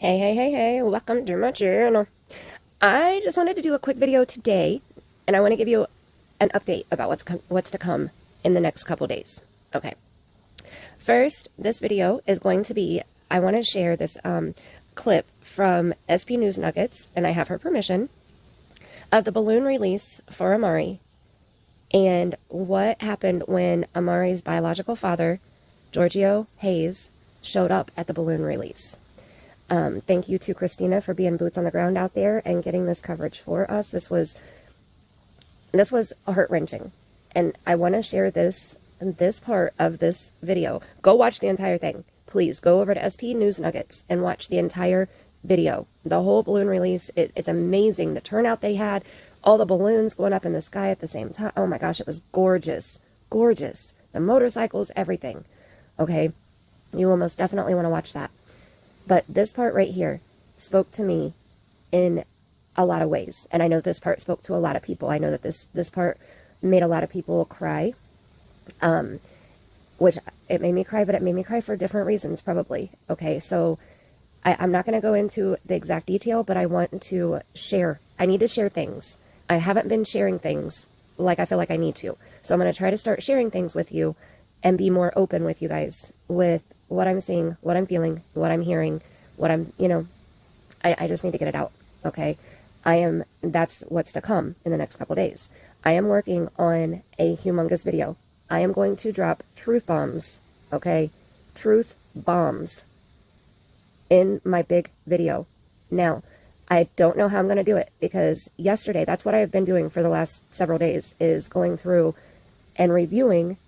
Hey, welcome to my channel. I just wanted to do a quick video today, and I want to give you an update about what's to come in the next couple days. Okay. First, this video is going to be, I want to share this clip from SP News Nuggets, and I have her permission, of the balloon release for Amari, and what happened when Amari's biological father, Jyrgio Hayes, showed up at the balloon release. Thank you to Christina for being boots on the ground out there and getting this coverage for us. This was heart-wrenching, and I want to share this part of this video. Go watch the entire thing. Please go over to SP News Nuggets and watch the entire video. The whole balloon release, it's amazing. The turnout they had, all the balloons going up in the sky at the same time. Oh my gosh, it was gorgeous. Gorgeous. The motorcycles, everything. Okay, you will most definitely want to watch that. But this part right here spoke to me in a lot of ways. And I know this part spoke to a lot of people. I know that this part made a lot of people cry. Which it made me cry, but it made me cry for different reasons, probably. Okay, so I'm not going to go into the exact detail, but I want to share. I need to share things. I haven't been sharing things like I feel like I need to. So I'm going to try to start sharing things with you and be more open with you guys with what I'm seeing, what I'm feeling, what I'm hearing, what I'm, I just need to get it out, okay? That's what's to come in the next couple days. I am working on a humongous video. I am going to drop truth bombs, okay? Truth bombs in my big video. Now, I don't know how I'm going to do it because yesterday, that's what I've been doing for the last several days, is going through and reviewing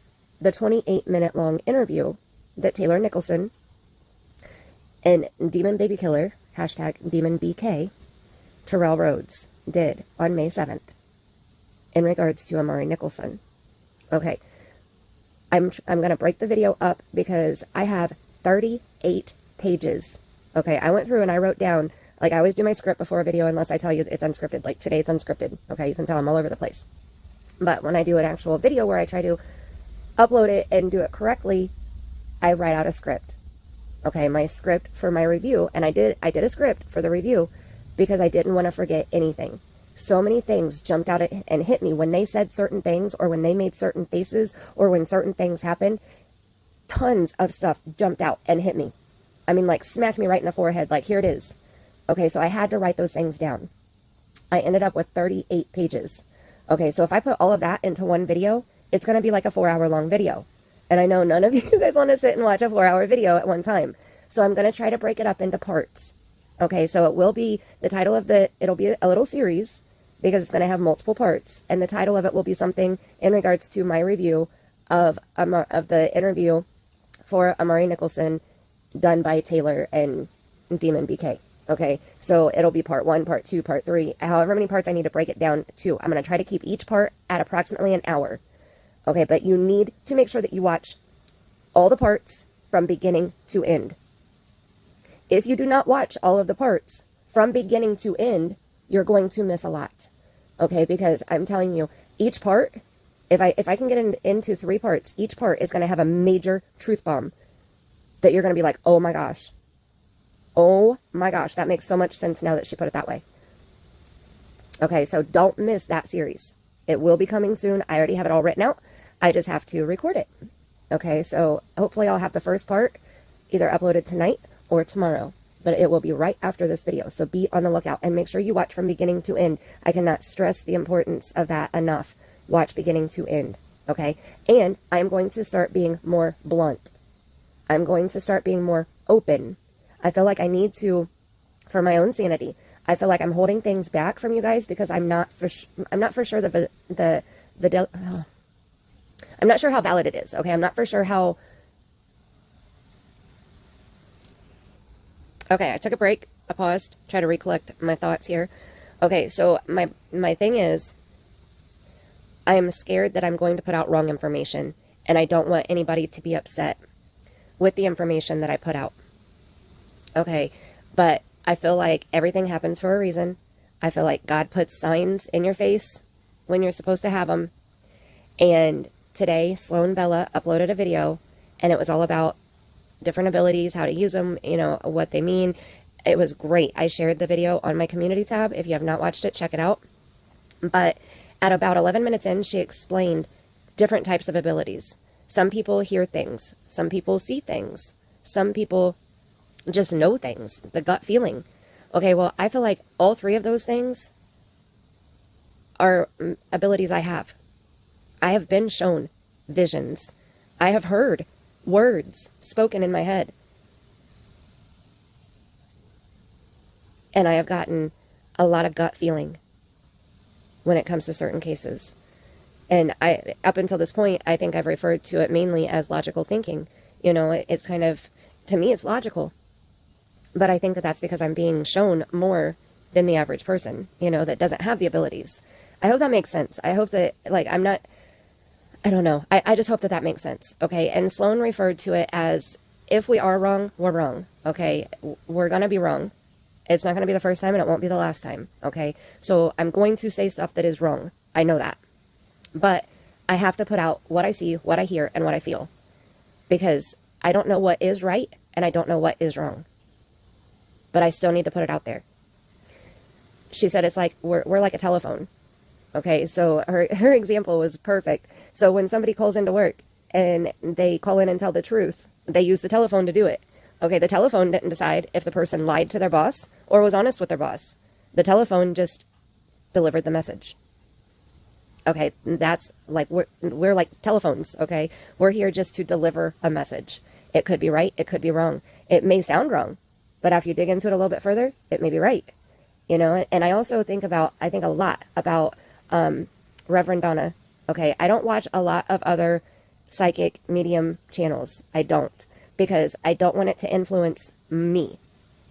the 28-minute long interview that Tayler Nicholson and Demon Baby Killer, hashtag Demon BK, Terrell Rhodes did on May 7th in regards to Amari Nicholson. Okay, I'm going to break the video up because I have 38 pages. Okay, I went through and I wrote down, like I always do my script before a video unless I tell you it's unscripted. Like today it's unscripted. Okay, you can tell I'm all over the place. But when I do an actual video where I try to upload it and do it correctly, I write out a script. Okay, my script for my review, and I did a script for the review because I didn't want to forget anything. So many things jumped out and hit me when they said certain things or when they made certain faces or when certain things happened. Tons of stuff jumped out and hit me. I mean, like smacked me right in the forehead, like here it is. Okay, so I had to write those things down. I ended up with 38 pages. Okay, so if I put all of that into one video, it's going to be like a 4-hour long video. And I know none of you guys want to sit and watch a 4-hour video at one time. So I'm going to try to break it up into parts. Okay, so it will be, it'll be a little series because it's going to have multiple parts. And the title of it will be something in regards to my review of the interview for Amari Nicholson done by Tayler and Demon BK. Okay, so it'll be part 1, part 2, part 3, however many parts I need to break it down to. I'm going to try to keep each part at approximately an hour. Okay, but you need to make sure that you watch all the parts from beginning to end. If you do not watch all of the parts from beginning to end, you're going to miss a lot. Okay, because I'm telling you, each part, if I can get into 3 parts, each part is going to have a major truth bomb that you're going to be like, oh my gosh. Oh my gosh, that makes so much sense now that she put it that way. Okay, so don't miss that series. It will be coming soon. I already have it all written out. I just have to record it. Okay, so hopefully I'll have the first part either uploaded tonight or tomorrow. But it will be right after this video. So be on the lookout and make sure you watch from beginning to end. I cannot stress the importance of that enough. Watch beginning to end. Okay, and I'm going to start being more blunt. I'm going to start being more open. I feel like I need to, for my own sanity, I feel like I'm holding things back from you guys because I'm not for sure I'm not sure how valid it is. Okay, I'm not for sure how. Okay, I took a break. I paused, try to recollect my thoughts here. Okay, so my thing is, I am scared that I'm going to put out wrong information, and I don't want anybody to be upset with the information that I put out. Okay, but I feel like everything happens for a reason. I feel like God puts signs in your face when you're supposed to have them. And today, Sloan Bella uploaded a video, and it was all about different abilities, how to use them, what they mean, It was great. I shared the video on my community tab. If you have not watched it, check it out. But at about 11 minutes in, she explained different types of abilities. Some people hear things. Some people see things. Some people just know things, the gut feeling. Okay, well, I feel like all three of those things are abilities I have. I have been shown visions. I have heard words spoken in my head. And I have gotten a lot of gut feeling when it comes to certain cases. And up until this point, I think I've referred to it mainly as logical thinking. You know, it's kind of, to me, it's logical. But I think that that's because I'm being shown more than the average person, you know, that doesn't have the abilities. I hope that makes sense. I hope that, like, I don't know. I just hope that that makes sense. Okay. And Sloan referred to it as, if we are wrong, we're wrong. Okay. We're going to be wrong. It's not going to be the first time and it won't be the last time. Okay. So I'm going to say stuff that is wrong. I know that. But I have to put out what I see, what I hear, and what I feel. Because I don't know what is right and I don't know what is wrong. But I still need to put it out there. She said it's like, we're like a telephone. Okay, so her example was perfect. So when somebody calls into work and they call in and tell the truth, they use the telephone to do it. Okay, the telephone didn't decide if the person lied to their boss or was honest with their boss. The telephone just delivered the message. Okay, that's like, we're like telephones, okay? We're here just to deliver a message. It could be right, it could be wrong. It may sound wrong, but after you dig into it a little bit further, it may be right. You know, and I also think a lot about Reverend Donna. Okay, I don't watch a lot of other psychic medium channels. I don't, because I don't want it to influence me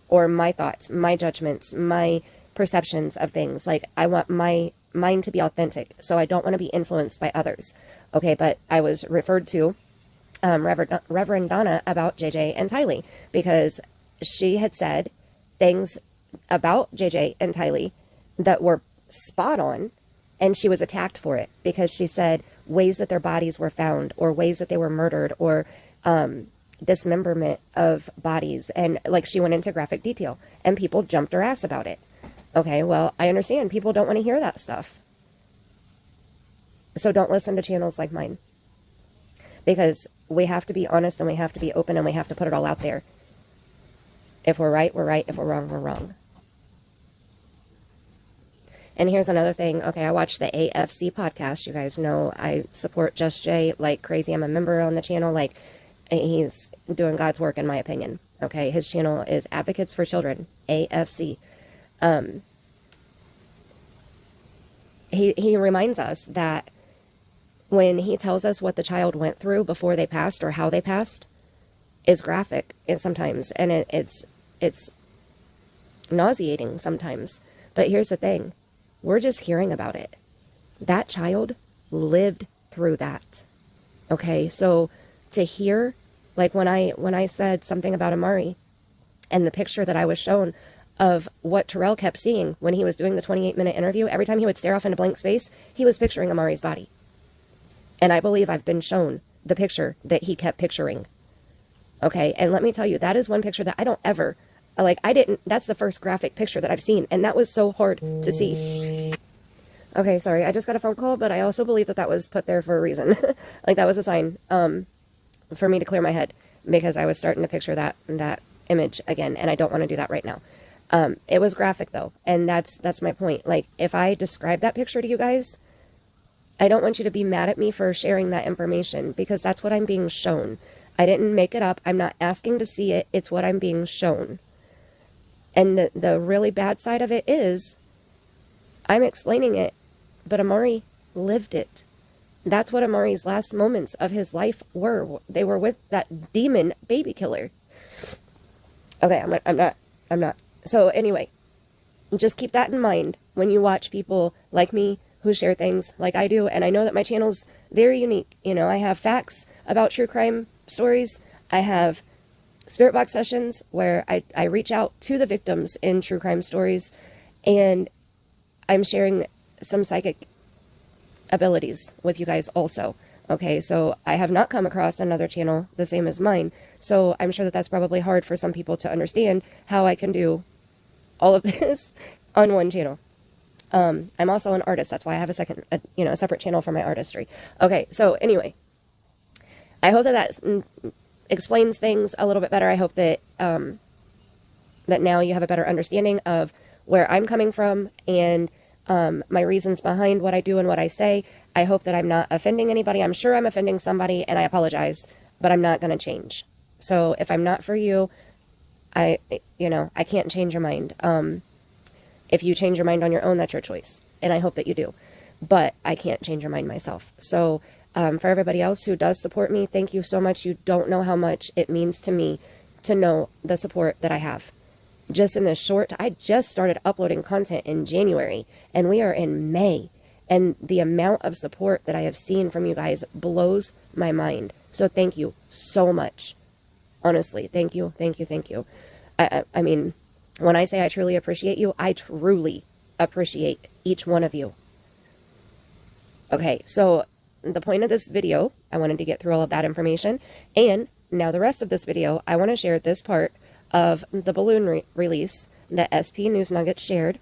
or my thoughts, my judgments, my perceptions of things. Like, I want my mind to be authentic, so I don't want to be influenced by others. Okay, but I was referred to Reverend Donna about JJ and Tayler, because she had said things about JJ and Tayler that were spot on, and she was attacked for it because she said ways that their bodies were found or ways that they were murdered or dismemberment of bodies. And like, she went into graphic detail and people jumped her ass about it. Okay, well, I understand people don't want to hear that stuff. So don't listen to channels like mine, because we have to be honest and we have to be open and we have to put it all out there. If we're right, we're right. If we're wrong, we're wrong. And here's another thing. Okay, I watch the AFC podcast. You guys know I support Just Jay like crazy. I'm a member on the channel. Like, he's doing God's work, in my opinion. Okay, his channel is Advocates for Children, AFC. He reminds us that when he tells us what the child went through before they passed or how they passed is graphic sometimes, and it's nauseating sometimes. But here's the thing. We're just hearing about it. That child lived through that. Okay, so to hear, like when I said something about Amari and the picture that I was shown of what Terrell kept seeing when he was doing the 28-minute interview, every time he would stare off into blank space, he was picturing Amari's body. And I believe I've been shown the picture that he kept picturing. Okay, and let me tell you, that is one picture that I don't ever, like, that's the first graphic picture that I've seen, and that was so hard to see. Okay, sorry, I just got a phone call, but I also believe that was put there for a reason. Like, that was a sign for me to clear my head, because I was starting to picture that image again, and I don't want to do that right now. It was graphic, though, and that's my point. Like, if I describe that picture to you guys, I don't want you to be mad at me for sharing that information, because that's what I'm being shown. I didn't make it up. I'm not asking to see it. It's what I'm being shown. And the really bad side of it is I'm explaining it, but Amari lived it. That's what Amari's last moments of his life were. They were with that demon baby killer. Okay, I'm not. So anyway, just keep that in mind when you watch people like me who share things like I do. And I know that my channel's very unique. You know, I have facts about true crime stories. I have spirit box sessions where I reach out to the victims in true crime stories, and I'm sharing some psychic abilities with you guys also. Okay, so I have not come across another channel the same as mine. So I'm sure that that's probably hard for some people to understand how I can do all of this on one channel. I'm also an artist. That's why I have a separate channel for my artistry. Okay, so anyway, I hope that explains things a little bit better. I hope that that now you have a better understanding of where I'm coming from and my reasons behind what I do and what I say. I hope that I'm not offending anybody. I'm sure I'm offending somebody, and I apologize, but I'm not going to change. So if I'm not for you, I can't change your mind. If you change your mind on your own, that's your choice, and I hope that you do. But I can't change your mind myself. So for everybody else who does support me, thank you so much. You don't know how much it means to me to know the support that I have. Just in this I just started uploading content in January, and we are in May. And the amount of support that I have seen from you guys blows my mind. So thank you so much. Honestly, thank you, thank you, thank you. I mean, when I say I truly appreciate you, I truly appreciate each one of you. Okay, so the point of this video, I wanted to get through all of that information. And now the rest of this video, I want to share this part of the balloon release that SP News Nuggets shared.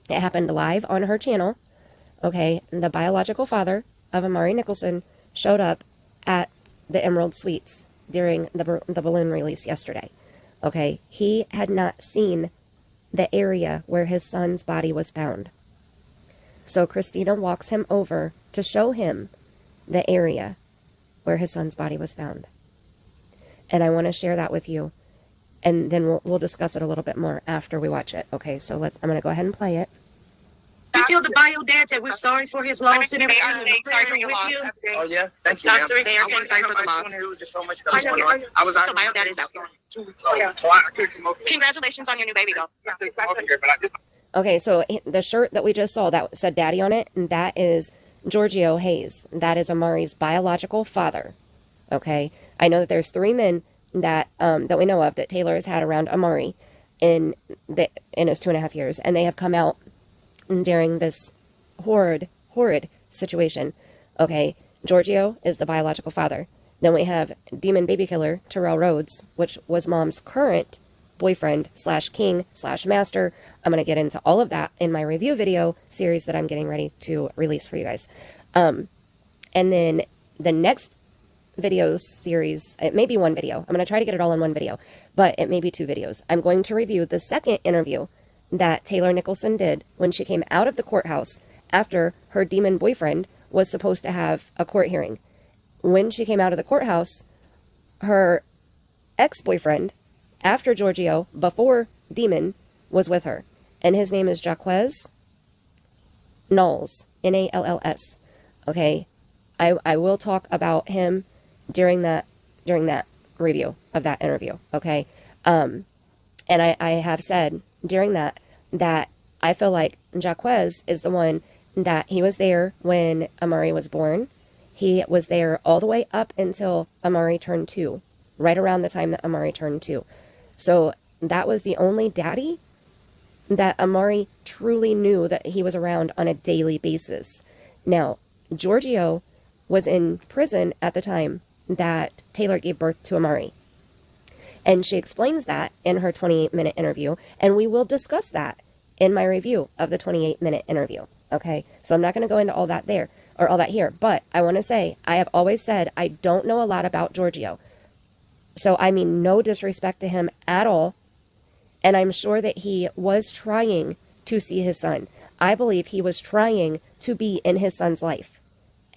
It happened live on her channel. Okay, the biological father of Amari Nicholson showed up at the Emerald Suites during the balloon release yesterday. Okay, he had not seen the area where his son's body was found. So Christina walks him over to show him the area where his son's body was found. And I want to share that with you. And then we'll discuss it a little bit more after we watch it. Okay, so I'm going to go ahead and play it. You tell the bio dad that we're sorry for his loss and everything. Sorry for your loss. Oh yeah, thank you, ma'am. They are saying sorry for the loss. There's so much that was going on. I was So bio dad is out. 2 weeks old, so I couldn't come over here. Congratulations on your new baby, though. I couldn't come over here, but I did. Okay, so the shirt that we just saw that said daddy on it, and that is Jyrgio Hayes. That is Amari's biological father. Okay, I know that there's 3 men that we know of that Tayler has had around Amari in his 2.5 years, and they have come out during this horrid situation. Okay, Jyrgio is the biological father. Then we have demon baby killer Terrell Rhodes, which was mom's current boyfriend / king / master. I'm going to get into all of that in my review video series that I'm getting ready to release for you guys. And then the next video series, it may be 1 video. I'm going to try to get it all in 1 video, but it may be 2 videos. I'm going to review the second interview that Tayler Nicholson did when she came out of the courthouse after her demon boyfriend was supposed to have a court hearing. When she came out of the courthouse, her ex-boyfriend, after Jyrgio, before demon, was with her. And his name is Jyrgio Knalls, N-A-L-L-S. Okay, I will talk about him during that review of that interview. Okay, and I have said during that I feel like Jyrgio is the one that he was there when Amari was born. He was there all the way up until Amari turned 2, right around the time that Amari turned 2. So that was the only daddy that Amari truly knew that he was around on a daily basis. Now, Jyrgio was in prison at the time that Tayler gave birth to Amari. And she explains that in her 28-minute interview, and we will discuss that in my review of the 28-minute interview. Okay, so I'm not going to go into all that there, or all that here, but I want to say, I have always said I don't know a lot about Jyrgio. So I mean no disrespect to him at all, and I'm sure that he was trying to see his son. I believe he was trying to be in his son's life,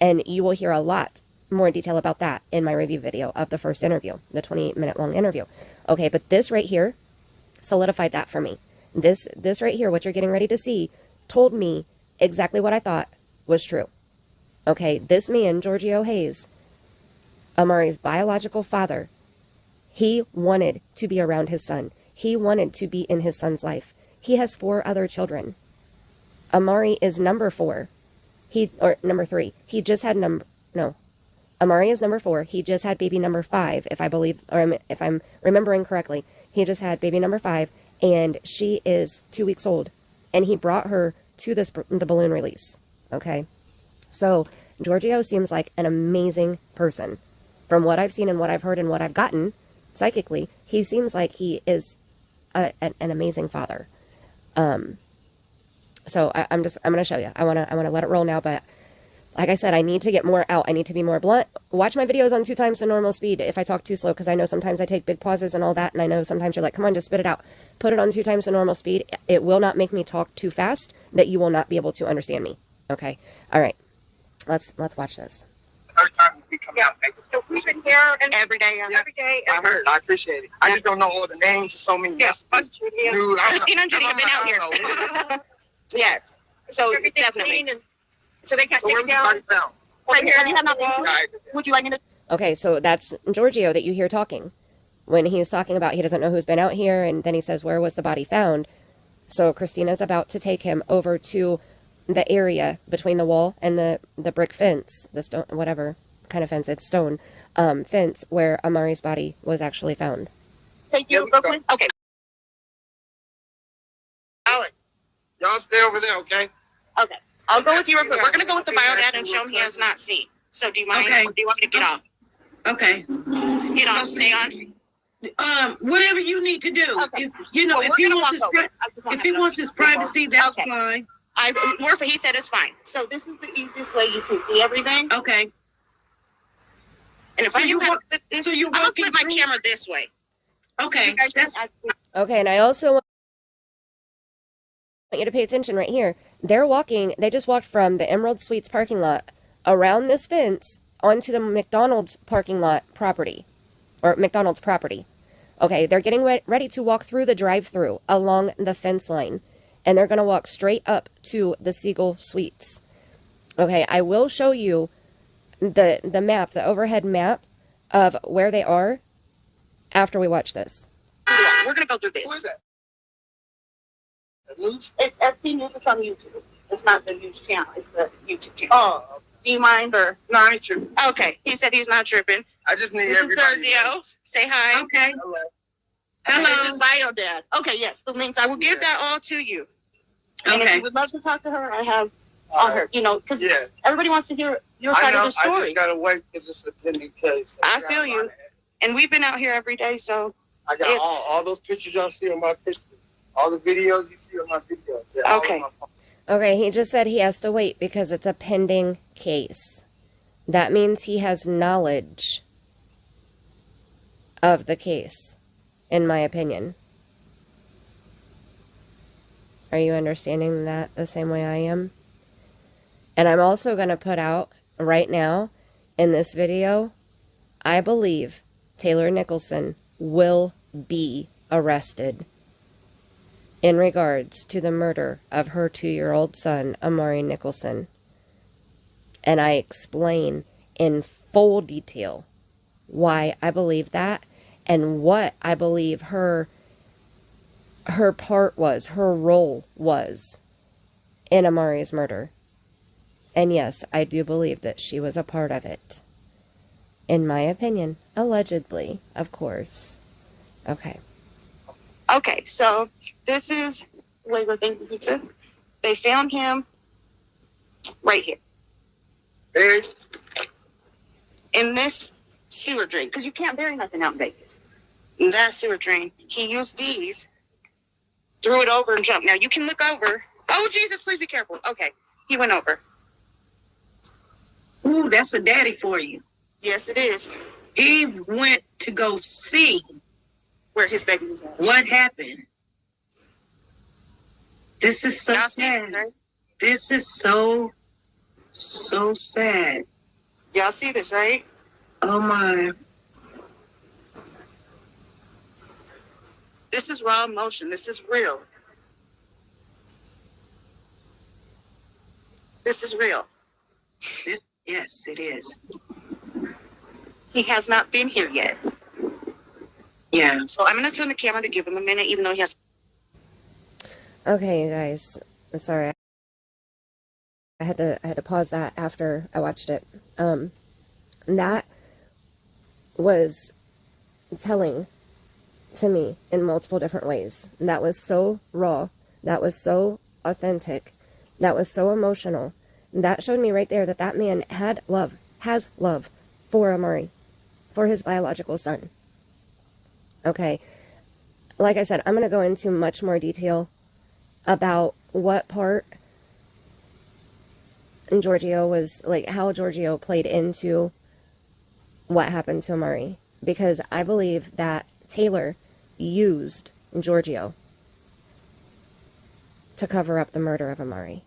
and you will hear a lot more detail about that in my review video of the first interview, the 28-minute long interview. Okay, but this right here solidified that for me. This right here, what you're getting ready to see, told me exactly what I thought was true. Okay, this man, Jyrgio Hayes, Amari's biological father, he wanted to be around his son. He wanted to be in his son's life. He has 4 other children. Amari is number 4. Number 3. He just had Amari is number 4. He just had baby number 5, if I'm remembering correctly. He just had baby number 5, and she is 2 weeks old. And he brought her to the balloon release. Okay, so Jyrgio seems like an amazing person. From what I've seen and what I've heard and what I've gotten psychically, he seems like he is an amazing father. So I'm going to show you. I want to let it roll now, but like I said, I need to get more out. I need to be more blunt. Watch my videos on 2 times the normal speed if I talk too slow, because I know sometimes I take big pauses and all that, and I know sometimes you're like, come on, just spit it out. Put it on 2 times the normal speed. It will not make me talk too fast that you will not be able to understand me. Okay? All right. Let's watch this. Third time we come out. So we've been here and Every day. every day. I heard. I appreciate it. I just don't know all the names. So many. Yes. News. Christina and Judy have been out here. Yes. So definitely. So they can't So take where it was the down. body found? Right here. You have nothing to Right. Would you like me to? Okay, so that's Jyrgio that you hear talking. When he's talking about he doesn't know who's been out here, and then he says, where was the body found? So Christina's about to take him over to the area between the wall and the brick fence, the stone, whatever kind of fence, it's stone, fence, where Amari's body was actually found. Take you, Brooklyn? Okay. Y'all stay over there, okay? Okay. I'll go with you real quick. We're going to go with the biodata and show him he has not seen. So do you mind? Okay. Or do you want me to get off? Okay. Get on, stay on. Whatever you need to do. Okay. If, Well, if we're he gonna wants walk his over. I just want if to he know. wants his privacy, that's Okay. fine. He said it's fine. So this is the easiest way you can see everything. Okay. And if So I you knew how walk- to flip this, so you I'm going to walking flip my through- camera this way. So Okay. you guys That's can- Okay, and I also want you to pay attention right here. They just walked from the Emerald Suites parking lot around this fence onto the McDonald's parking lot property, or McDonald's property. Okay, they're getting ready to walk through the drive-through along the fence line, and they're going to walk straight up to the Seagull Suites. Okay, I will show you the map, the overhead map of where they are after we watch this. We're going to go through Who is this. that? The news? It's SP News. It's on YouTube. It's not the news channel. It's the YouTube channel. Oh, Do you mind or? no, I ain't tripping. Okay. He said he's not tripping. I just need This is everybody. Sergio. Say hi. okay. Hello. This is Hello. Biodad. Okay, yes. The links. I will give that all to you. And if Okay. you would love to talk to her, I have on her. You know, because Yeah, everybody wants to hear your I side know. of I the story. just gotta wait because it's a pending case. I feel you. And we've been out here every day, so I got It's- all those pictures y'all see on my picture. All the videos you see on my videos. They're all Okay. on my phone. Okay, he just said he has to wait because it's a pending case. That means he has knowledge of the case, in my opinion. Are you understanding that the same way I am? And I'm also going to put out right now in this video, I believe Tayler Nicholson will be arrested in regards to the murder of her 2-year-old son, Amari Nicholson. And I explain in full detail why I believe that and what I believe her part was, her role was in Amari's murder. And yes, I do believe that she was a part of it. In my opinion, allegedly, of course. Okay. okay. So this is where we're thinking pizza. They found him right here Hey, in this sewer drain because you can't bury nothing out in Vegas. In that sewer drain, he used these, threw it over, and jumped. Now you can look over. Oh Jesus! Please be careful. Okay, he went over. Ooh, that's a daddy for you. Yes, it is He went to go see where his baby was at. what happened. This is so Y'all see sad. this, right? This is so sad. Y'all see this, right? Oh my. This is raw emotion. This is real. This is real. Yes, it is. He has not been here yet. Yeah. So I'm going to turn the camera to give him a minute, even though he has. Okay, you guys. I'm sorry. I had to pause that after I watched it. That was telling to me in multiple different ways. That was so raw. That was so authentic. That was so emotional. that showed me right there that that man has love for Amari, for his biological son. Okay. Like I said, I'm going to go into much more detail about what part Jyrgio was, like, how Jyrgio played into what happened to Amari. Because I believe that Tayler used Jyrgio to cover up the murder of Amari.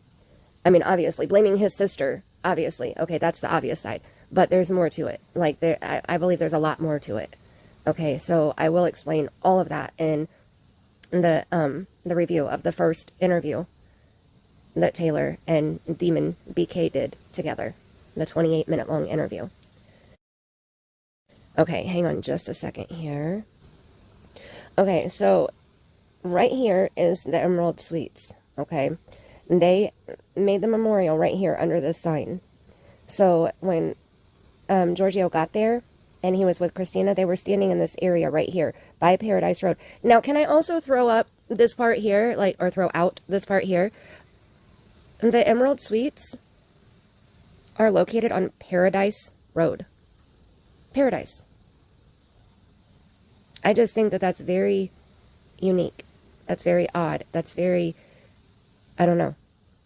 I mean, obviously, blaming his sister, obviously. Okay, that's the obvious side. But there's more to it. Like, I believe there's a lot more to it. Okay, so I will explain all of that in the review of the first interview that Tayler and Demon BK did together. The 28-minute long interview. Okay, hang on just a second here. Okay, so right here is the Emerald Suites. Okay, they made the memorial right here under this sign. So when Jyrgio got there and he was with Christina, they were standing in this area right here by Paradise Road. Now, can I also throw up this part here, like, or throw out this part here? The Emerald Suites are located on Paradise Road. Paradise. I just think that that's very unique. That's very odd. That's very, I don't know.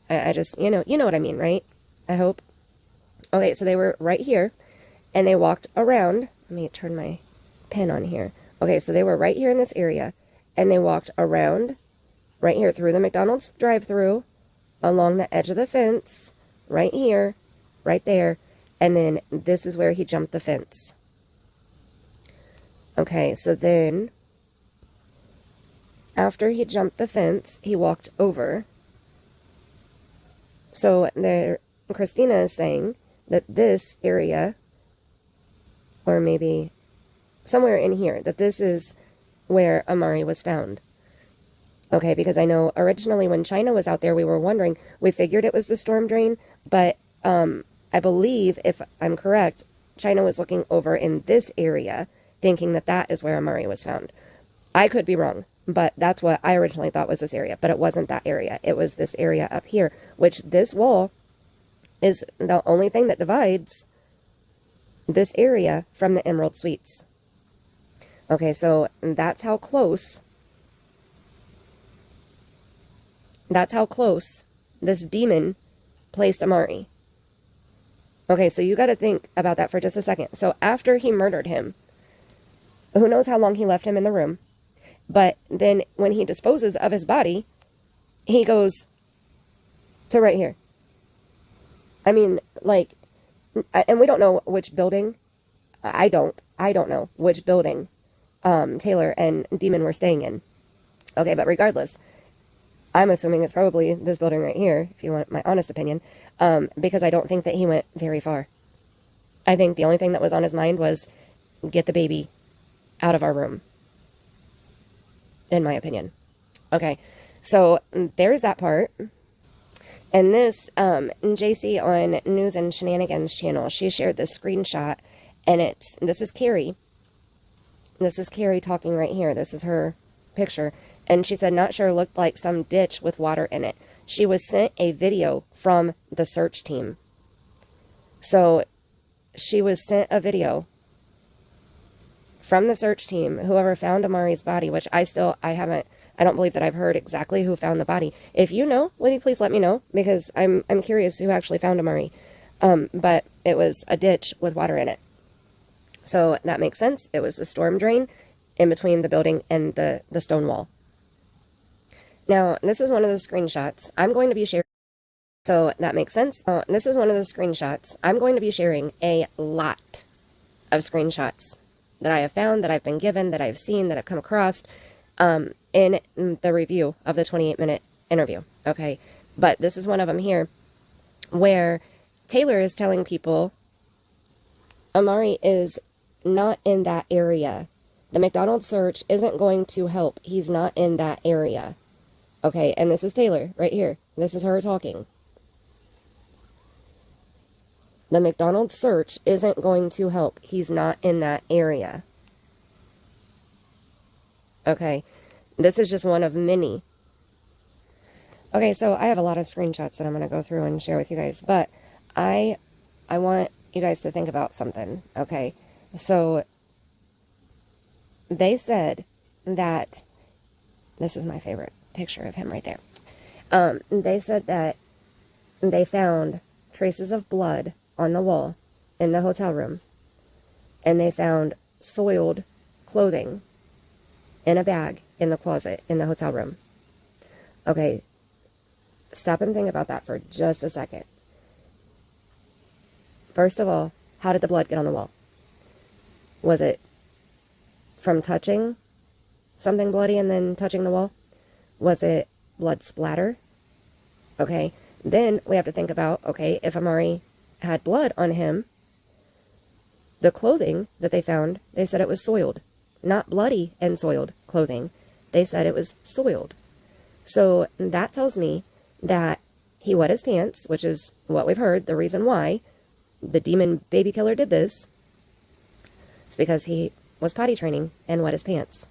I just, you know what I mean, right? I hope. Okay, so they were right here, and they walked around. Let me turn my pen on here. Okay, so they were right here in this area, and they walked around right here through the McDonald's drive-thru, along the edge of the fence, right here, right there, and then this is where he jumped the fence. Okay, so then, after he jumped the fence, he walked over. So there, Christina is saying that this area, or maybe somewhere in here, that this is where Amari was found. Okay, because I know originally when China was out there, we were wondering, we figured it was the storm drain, but I believe, if I'm correct, China was looking over in this area, thinking that that is where Amari was found. I could be wrong, but that's what I originally thought was this area, but it wasn't that area. It was this area up here, which this wall is the only thing that divides this area from the Emerald Suites. Okay, so that's how close this demon placed Amari. Okay, so you got to think about that for just a second. So after he murdered him, who knows how long he left him in the room, but then when he disposes of his body, he goes to right here. I mean, like, and we don't know which building. I don't know which building Tayler and Demon were staying in. Okay, but regardless, I'm assuming it's probably this building right here, if you want my honest opinion, because I don't think that he went very far. I think the only thing that was on his mind was get the baby out of our room, in my opinion. Okay, so there's that part. And this, JC on News and Shenanigans channel, she shared this screenshot, and this is Carrie. This is Carrie talking right here. This is her picture. And she said, not sure, looked like some ditch with water in it. She was sent a video from the search team. So she was sent a video from the search team, whoever found Amari's body, which I don't believe that I've heard exactly who found the body. If you know, will you please let me know? Because I'm curious who actually found Amari. But it was a ditch with water in it. So that makes sense. It was the storm drain in between the building and the stone wall. Now, this is one of the screenshots I'm going to be sharing. So that makes sense. This is one of the screenshots. I'm going to be sharing a lot of screenshots that I have found, that I've been given, that I've seen, that I've come across in the review of the 28-minute interview. Okay, but this is one of them here where Tayler is telling people Amari is not in that area. The McDonald's search isn't going to help. He's not in that area. Okay, and this is Tayler right here. This is her talking. The McDonald's search isn't going to help. He's not in that area. Okay, this is just one of many. Okay, so I have a lot of screenshots that I'm going to go through and share with you guys, but I want you guys to think about something, okay? So they said that, this is my favorite picture of him right there. They said that they found traces of blood on the wall in the hotel room, and they found soiled clothing in a bag in the closet in the hotel room. Okay, stop and think about that for just a second. First of all, how did the blood get on the wall? Was it from touching something bloody and then touching the wall? Was it blood splatter? Okay, then we have to think about, okay, if Amari had blood on him, the clothing that they found, they said it was soiled. Not bloody and soiled clothing. They said it was soiled. So that tells me that he wet his pants, which is what we've heard. The reason why the demon baby killer did this is because he was potty training and wet his pants.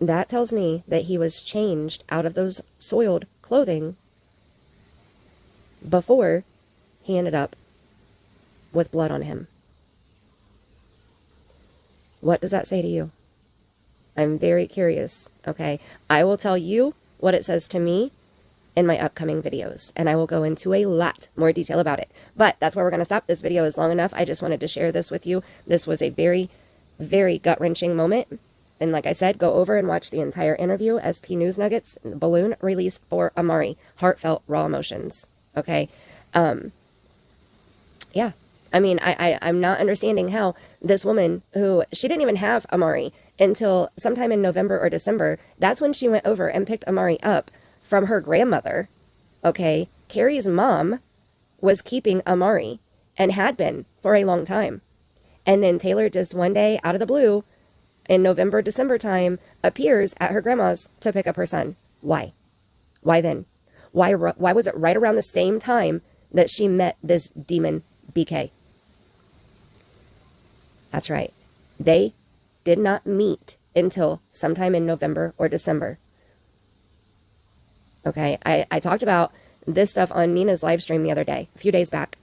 That tells me that he was changed out of those soiled clothing before he ended up with blood on him. What does that say to you? I'm very curious, okay? I will tell you what it says to me in my upcoming videos, and I will go into a lot more detail about it. But that's where we're going to stop. This video is long enough. I just wanted to share this with you. This was a very, very gut-wrenching moment. And like I said, go over and watch the entire interview, SP News Nuggets, balloon release for Amari. Heartfelt, raw emotions, okay? Yeah. I mean, I'm not understanding how this woman who, she didn't even have Amari until sometime in November or December. That's when she went over and picked Amari up from her grandmother, okay? Carrie's mom was keeping Amari and had been for a long time. And then Tayler just one day out of the blue in November, December time appears at her grandma's to pick up her son. Why? Why then? Why was it right around the same time that she met this demon BK? That's right. They did not meet until sometime in November or December. Okay, I talked about this stuff on Nina's live stream the other day, a few days back.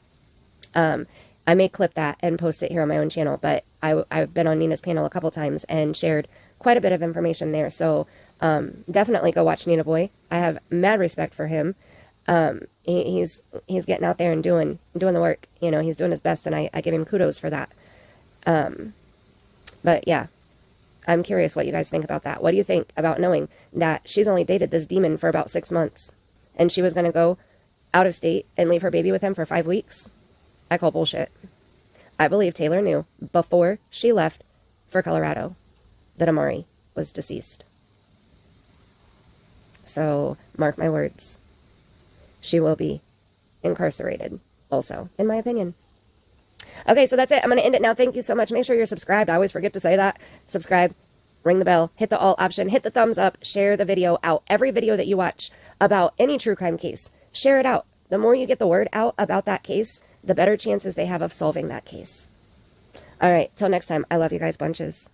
I may clip that and post it here on my own channel, but I've been on Nina's panel a couple times and shared quite a bit of information there. So definitely go watch Nina Boy. I have mad respect for him. He's getting out there and doing the work. You know, he's doing his best, and I give him kudos for that. But yeah, I'm curious what you guys think about that. What do you think about knowing that she's only dated this demon for about 6 months and she was going to go out of state and leave her baby with him for 5 weeks? I call bullshit. I believe Tayler knew before she left for Colorado that Amari was deceased. So mark my words. She will be incarcerated also, in my opinion. Okay, so that's it. I'm going to end it now. Thank you so much. Make sure you're subscribed. I always forget to say that. Subscribe, ring the bell, hit the all option, hit the thumbs up, share the video out. Every video that you watch about any true crime case, share it out. The more you get the word out about that case, the better chances they have of solving that case. All right, till next time. I love you guys bunches.